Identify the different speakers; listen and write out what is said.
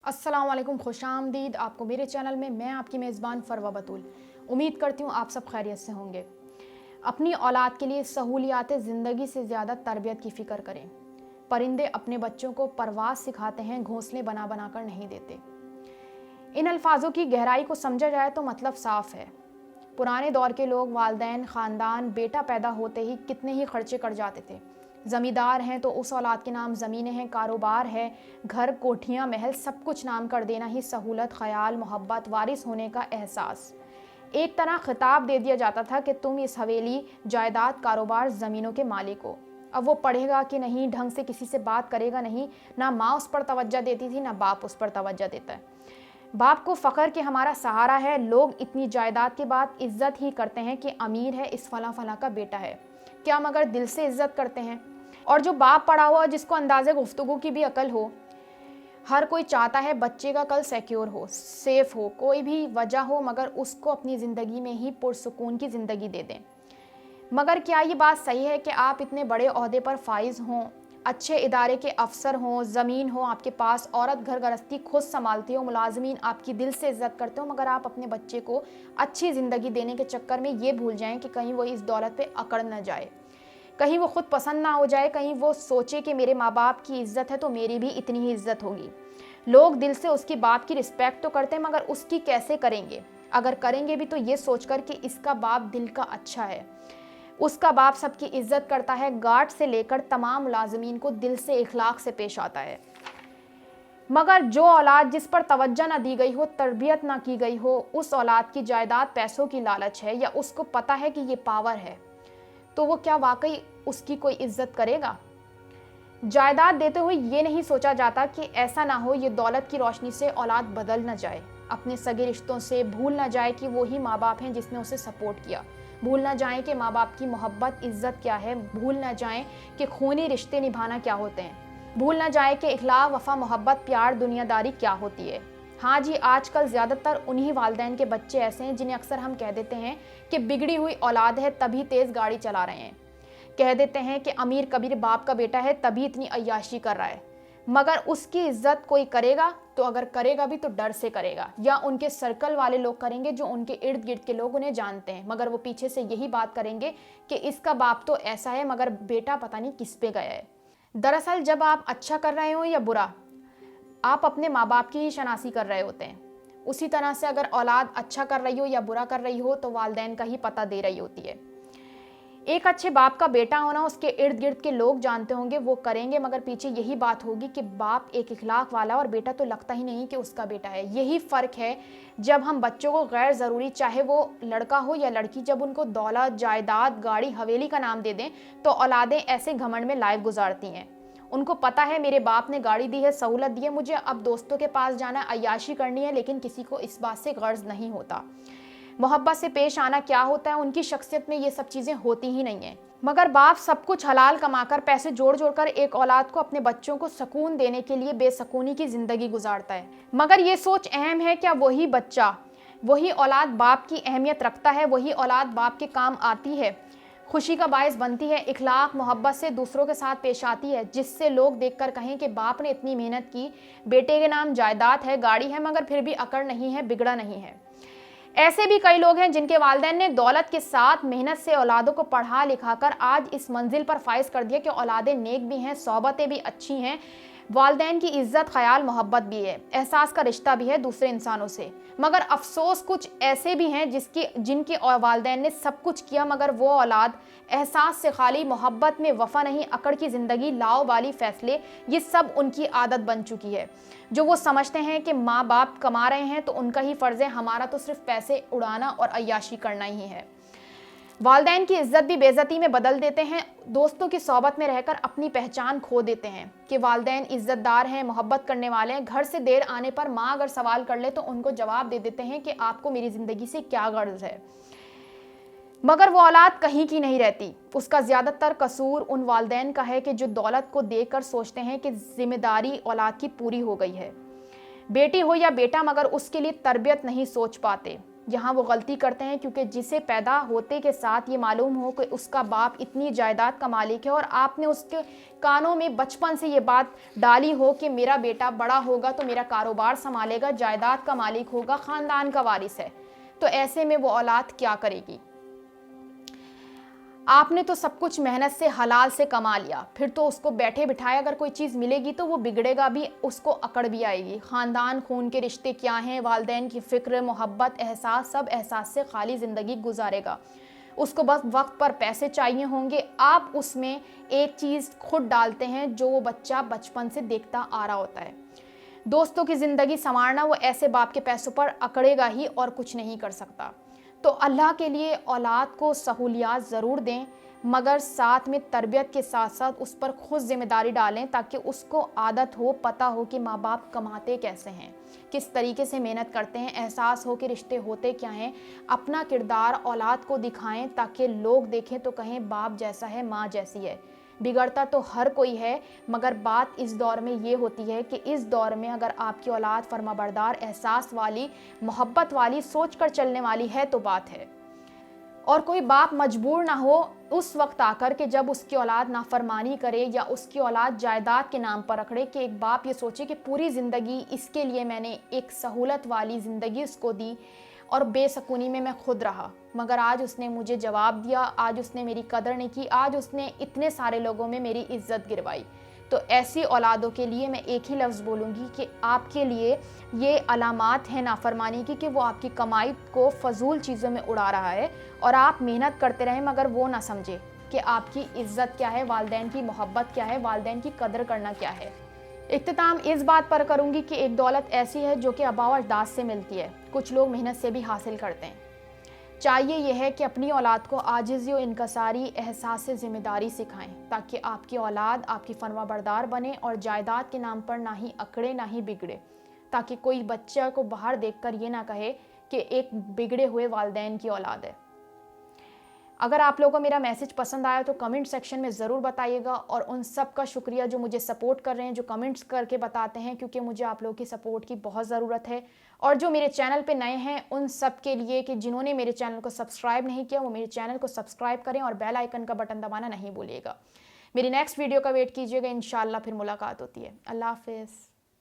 Speaker 1: अस्सलाम वालेकुम, खुश आमदीद आपको मेरे चैनल में। मैं आपकी मेज़बान फ़रवा बतूल। उम्मीद करती हूँ आप सब खैरियत से होंगे। अपनी औलाद के लिए सहूलियात ज़िंदगी से ज़्यादा तरबियत की फ़िक्र करें। परिंदे अपने बच्चों को परवाज़ सिखाते हैं, घोंसले बना बना कर नहीं देते। इन अल्फाजों की गहराई को समझा जाए तो मतलब साफ़ है। पुराने दौर के लोग, वालिदैन, ख़ानदान बेटा पैदा होते ही कितने ही खर्चे कर जाते थे। ज़मींदार हैं तो उस औलाद के नाम ज़मीनें हैं, कारोबार है, घर, कोठियाँ, महल, सब कुछ नाम कर देना ही सहूलत, ख़याल, मोहब्बत, वारिस होने का एहसास। एक तरह खिताब दे दिया जाता था कि तुम इस हवेली, जायदाद, कारोबार, ज़मीनों के मालिक हो। अब वो पढ़ेगा कि नहीं, ढंग से किसी से बात करेगा नहीं, ना माँ उस पर तवज्जो देती थी, ना बाप उस पर तवज्जो देता है। बाप को फ़ख्र कि हमारा सहारा है। लोग इतनी जायदाद के बाद इज्जत ही करते हैं कि अमीर है, इस फला फला का बेटा है। क्या मगर दिल से इज्जत करते हैं? और जो बाप पढ़ा हुआ, जिसको अंदाज़े गुफ्तगू की भी अकल हो, हर कोई चाहता है बच्चे का कल सिक्योर हो, सेफ हो, कोई भी वजह हो मगर उसको अपनी ज़िंदगी में ही पुरसुकून की ज़िंदगी दे दें। मगर क्या ये बात सही है कि आप इतने बड़े ओहदे पर फाइज हों, अच्छे इदारे के अफसर हों, ज़मीन हो आपके पास, औरत घर गृहस्थी खुद संभालती हो, मुलाजमीन आपकी दिल से इज्जत करते हो, मगर आप अपने बच्चे को अच्छी ज़िंदगी देने के चक्कर में ये भूल जाएं कि कहीं वो इस दौलत पे अकड़ न जाए, कहीं वो खुद पसंद ना हो जाए, कहीं वो सोचे कि मेरे माँ बाप की इज्जत है तो मेरी भी इतनी ही इज्जत होगी। लोग दिल से उसकी बाप की रिस्पेक्ट तो करते हैं, मगर उसकी कैसे करेंगे? अगर करेंगे भी तो ये सोचकर कि इसका बाप दिल का अच्छा है। उसका बाप सबकी इज्जत करता है, गार्ड से लेकर तमाम मुलाजमीन को दिल से इखलाक से पेश आता है। मगर जो औलाद जिस पर तवज्जो ना दी गई हो, तरबियत ना की गई हो, उस औलाद की जायदाद पैसों की लालच है, या उसको पता है कि ये पावर है, तो वो क्या वाकई उसकी कोई इज्जत करेगा? जायदाद देते हुए ये नहीं सोचा जाता कि ऐसा ना हो ये दौलत की रोशनी से औलाद बदल न जाए, अपने सगे रिश्तों से भूल ना जाए कि वो ही माँ बाप हैं जिसने उसे सपोर्ट किया, भूल ना जाएं कि माँ बाप की मोहब्बत, इज्जत क्या है, भूल ना जाएं कि खूनी रिश्ते निभाना क्या होते हैं, भूल ना जाए कि इखलाक, वफा, मोहब्बत, प्यार, दुनियादारी क्या होती है। हाँ जी, आजकल ज़्यादातर उन्हीं वालिदैन के बच्चे ऐसे हैं जिन्हें अक्सर हम कह देते हैं कि बिगड़ी हुई औलाद है तभी तेज़ गाड़ी चला रहे हैं, कह देते हैं कि अमीर कबीर बाप का बेटा है तभी इतनी अय्याशी कर रहा है, मगर उसकी इज्जत कोई करेगा तो अगर करेगा भी तो डर से करेगा, या उनके सर्कल वाले लोग करेंगे जो उनके इर्द गिर्द के लोग उन्हें जानते हैं, मगर वो पीछे से यही बात करेंगे कि इसका बाप तो ऐसा है मगर बेटा पता नहीं किस पे गया है। दरअसल जब आप अच्छा कर रहे हो या बुरा, आप अपने माँ बाप की ही शनासी कर रहे होते हैं। उसी तरह से अगर औलाद अच्छा कर रही हो या बुरा कर रही हो तो वालिदैन का ही पता दे रही होती है। एक अच्छे बाप का बेटा होना उसके इर्द गिर्द के लोग जानते होंगे, वो करेंगे, मगर पीछे यही बात होगी कि बाप एक इखलाक वाला और बेटा तो लगता ही नहीं कि उसका बेटा है। यही फ़र्क है जब हम बच्चों को गैर ज़रूरी, चाहे वो लड़का हो या लड़की, जब उनको दौलत, जायदाद, गाड़ी, हवेली का नाम दे दें तो औलादें ऐसे घमंड में लाइफ गुजारती हैं। उनको पता है मेरे बाप ने गाड़ी दी है, सहूलत दी है, मुझे अब दोस्तों के पास जाना, अय्याशी करनी है, लेकिन किसी को इस बात से गर्ज नहीं होता। मोहब्बत से पेश आना क्या होता है, उनकी शख्सियत में ये सब चीज़ें होती ही नहीं हैं। मगर बाप सब कुछ हलाल कमाकर, पैसे जोड़ जोड़ कर एक औलाद को, अपने बच्चों को सुकून देने के लिए बेसुकूनी की ज़िंदगी गुजारता है। मगर ये सोच अहम है, क्या वही बच्चा, वही औलाद बाप की अहमियत रखता है, वही औलाद बाप के काम आती है, खुशी का बायस बनती है, इखलाक, मोहब्बत से दूसरों के साथ पेश आती है, जिससे लोग देखकर कहें कि बाप ने इतनी मेहनत की, बेटे के नाम जायदाद है, गाड़ी है, मगर फिर भी अकड़ नहीं है, बिगड़ा नहीं है। ऐसे भी कई लोग हैं जिनके वालिदैन ने दौलत के साथ मेहनत से औलादों को पढ़ा लिखा कर आज इस मंजिल पर फाइज कर दिया कि औलादें नेक भी हैं, सोहबतें भी अच्छी हैं, वालिदैन की इज्जत, ख्याल, मोहब्बत भी है, एहसास का रिश्ता भी है दूसरे इंसानों से। मगर अफसोस कुछ ऐसे भी हैं जिनके वालिदैन ने सब कुछ किया, मगर वो औलाद एहसास से खाली, मोहब्बत में वफा नहीं, अकड़ की ज़िंदगी, लाओ वाली फ़ैसले, ये सब उनकी आदत बन चुकी है। जो वो समझते हैं कि माँ बाप कमा रहे हैं तो उनका ही फ़र्ज़ है, हमारा तो सिर्फ पैसे उड़ाना और अय्याशी करना ही है। वालिदैन की इज्जत भी बेइज्जती में बदल देते हैं, दोस्तों की सोहबत में रहकर अपनी पहचान खो देते हैं कि वालिदैन इज्जतदार हैं, मोहब्बत करने वाले हैं। घर से देर आने पर माँ अगर सवाल कर ले तो उनको जवाब दे देते हैं कि आपको मेरी ज़िंदगी से क्या गर्ज है। मगर वो औलाद कहीं की नहीं रहती। उसका ज़्यादातर कसूर उन वालिदैन का है कि जो दौलत को देखकर सोचते हैं कि जिम्मेदारी औलाद की पूरी हो गई है, बेटी हो या बेटा, मगर उसके लिए तरबियत नहीं सोच पाते। جہاں وہ غلطی کرتے ہیں، کیونکہ جسے پیدا ہوتے کے ساتھ یہ معلوم ہو کہ اس کا باپ اتنی جائیداد کا مالک ہے اور آپ نے اس کے کانوں میں بچپن سے یہ بات ڈالی ہو کہ میرا بیٹا بڑا ہوگا تو میرا کاروبار سنبھالے گا، جائیداد کا مالک ہوگا، خاندان کا وارث ہے، تو ایسے میں وہ اولاد کیا کرے گی؟ آپ نے تو سب کچھ محنت سے حلال سے کما لیا، پھر تو اس کو بیٹھے بٹھائے اگر کوئی چیز ملے گی تو وہ بگڑے گا بھی، اس کو اکڑ بھی آئے گی۔ خاندان، خون کے رشتے کیا ہیں، والدین کی فکر، محبت، احساس، سب احساس سے خالی زندگی گزارے گا۔ اس کو بس وقت پر پیسے چاہیے ہوں گے۔ آپ اس میں ایک چیز خود ڈالتے ہیں جو وہ بچہ بچپن سے دیکھتا آ رہا ہوتا ہے۔ دوستوں کی زندگی سنوارنا وہ ایسے باپ کے پیسوں پر اکڑے گا ہی اور کچھ نہیں کر سکتا۔ تو اللہ کے لیے اولاد کو سہولیات ضرور دیں، مگر ساتھ میں تربیت کے ساتھ ساتھ اس پر خود ذمہ داری ڈالیں تاکہ اس کو عادت ہو، پتہ ہو کہ ماں باپ کماتے کیسے ہیں، کس طریقے سے محنت کرتے ہیں، احساس ہو کہ رشتے ہوتے کیا ہیں۔ اپنا کردار اولاد کو دکھائیں تاکہ لوگ دیکھیں تو کہیں باپ جیسا ہے، ماں جیسی ہے۔ بگڑتا تو ہر کوئی ہے، مگر بات اس دور میں یہ ہوتی ہے کہ اس دور میں اگر آپ کی اولاد فرما بردار، احساس والی، محبت والی، سوچ کر چلنے والی ہے تو بات ہے۔ اور کوئی باپ مجبور نہ ہو اس وقت آ کر کہ جب اس کی اولاد نافرمانی کرے یا اس کی اولاد جائیداد کے نام پر رکھڑے، کہ ایک باپ یہ سوچے کہ پوری زندگی اس کے لیے میں نے ایک سہولت والی زندگی اس کو دی اور بے سکونی میں خود رہا، مگر آج اس نے مجھے جواب دیا، آج اس نے میری قدر نہیں کی، آج اس نے اتنے سارے لوگوں میں میری عزت گروائی۔ تو ایسی اولادوں کے لیے میں ایک ہی لفظ بولوں گی کہ آپ کے لیے یہ علامات ہیں نافرمانی کی کہ وہ آپ کی کمائی کو فضول چیزوں میں اڑا رہا ہے اور آپ محنت کرتے رہیں مگر وہ نہ سمجھے کہ آپ کی عزت کیا ہے، والدین کی محبت کیا ہے، والدین کی قدر کرنا کیا ہے۔ اختتام اس بات پر کروں گی کہ ایک دولت ایسی ہے جو کہ آباء و اجداد سے ملتی ہے، کچھ لوگ محنت سے بھی حاصل کرتے ہیں۔ چاہیے یہ ہے کہ اپنی اولاد کو عاجزی و انکساری، احساس سے ذمہ داری سکھائیں تاکہ آپ کی اولاد آپ کی فرما بردار بنے اور جائیداد کے نام پر نہ ہی اکڑے نہ ہی بگڑے، تاکہ کوئی بچہ کو باہر دیکھ کر یہ نہ کہے کہ ایک بگڑے ہوئے والدین کی اولاد ہے۔ اگر آپ لوگوں کو میرا میسج پسند آیا تو کمنٹ سیکشن میں ضرور بتائیے گا، اور ان سب کا شکریہ جو مجھے سپورٹ کر رہے ہیں، جو کمنٹس کر کے بتاتے ہیں، کیونکہ مجھے آپ لوگوں کی سپورٹ کی بہت ضرورت ہے۔ اور جو میرے چینل پہ نئے ہیں ان سب کے لیے کہ جنہوں نے میرے چینل کو سبسکرائب نہیں کیا وہ میرے چینل کو سبسکرائب کریں اور بیل آئیکن کا بٹن دبانا نہیں بھولیے گا۔ میری نیکسٹ ویڈیو کا ویٹ کیجیے گا، انشاءاللہ پھر ملاقات ہوتی ہے۔ اللہ حافظ۔